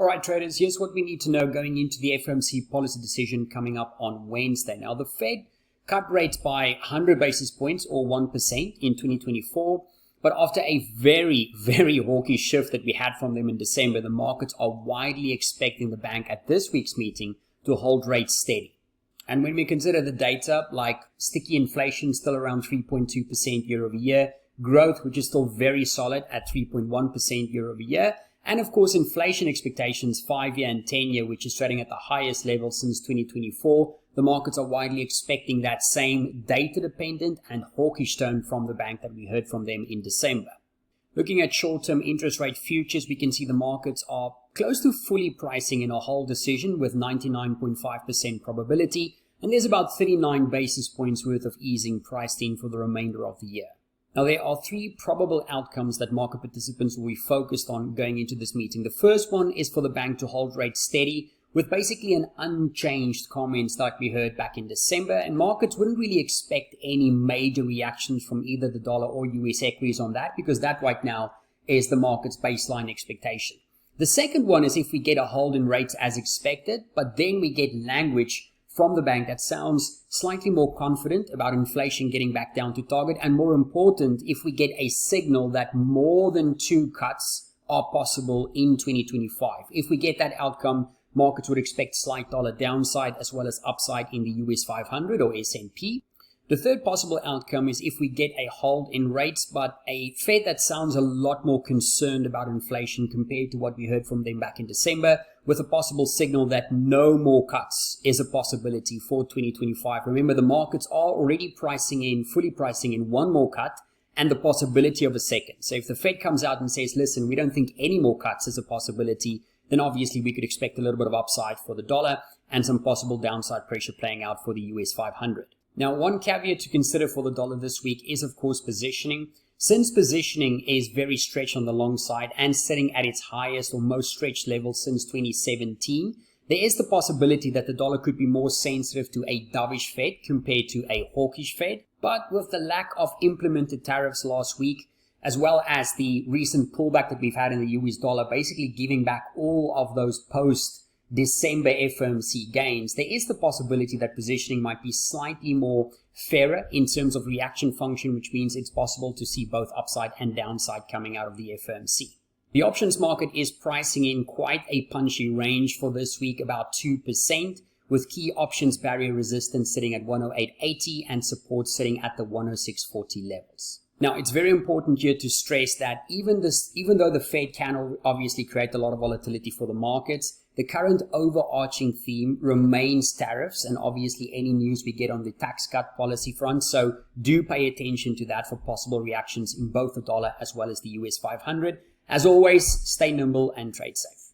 All right, traders, here's what we need to know going into the FOMC policy decision coming up on Wednesday. Now, the Fed cut rates by 100 basis points or 1% in 2024. But after a very, very hawkish shift that we had from them in December, the markets are widely expecting the bank at this week's meeting to hold rates steady. And when we consider the data like sticky inflation still around 3.2% year over year, growth which is still very solid at 3.1% year over year, and of course inflation expectations 5-year and 10-year, which is trading at the highest level since 2024, the markets are widely expecting that same data-dependent and hawkish tone from the bank that we heard from them in December. Looking at short-term interest rate futures, we can see the markets are close to fully pricing in a hold decision with 99.5% probability, and there's about 39 basis points worth of easing priced in for the remainder of the year. Now, there are three probable outcomes that market participants will be focused on going into this meeting. The first one is for the bank to hold rates steady with basically an unchanged comments like we heard back in December, and markets wouldn't really expect any major reactions from either the dollar or US equities on that, because that right now is the market's baseline expectation. The second one is if we get a hold in rates as expected, but then we get language from the bank that sounds slightly more confident about inflation getting back down to target, and more important, if we get a signal that more than 2 cuts are possible in 2025. If we get that outcome, markets would expect slight dollar downside as well as upside in the US 500 or S&P. The third possible outcome is if we get a hold in rates, but a Fed that sounds a lot more concerned about inflation compared to what we heard from them back in December, with a possible signal that no more cuts is a possibility for 2025. Remember, the markets are already fully pricing in one more cut and the possibility of a second. So if the Fed comes out and says, listen, we don't think any more cuts is a possibility, then obviously we could expect a little bit of upside for the dollar and some possible downside pressure playing out for the US 500. Now, one caveat to consider for the dollar this week is, of course, positioning. Since positioning is very stretched on the long side and sitting at its highest or most stretched level since 2017, there is the possibility that the dollar could be more sensitive to a dovish Fed compared to a hawkish Fed. But with the lack of implemented tariffs last week, as well as the recent pullback that we've had in the US dollar, basically giving back all of those post-December FOMC gains, there is the possibility that positioning might be slightly more fairer in terms of reaction function, which means it's possible to see both upside and downside coming out of the FOMC. The options market is pricing in quite a punchy range for this week, about 2%, with key options barrier resistance sitting at 108.80 and support sitting at the 106.40 levels. Now, it's very important here to stress that even though the Fed can obviously create a lot of volatility for the markets, the current overarching theme remains tariffs and obviously any news we get on the tax cut policy front. So do pay attention to that for possible reactions in both the dollar as well as the US 500. As always, stay nimble and trade safe.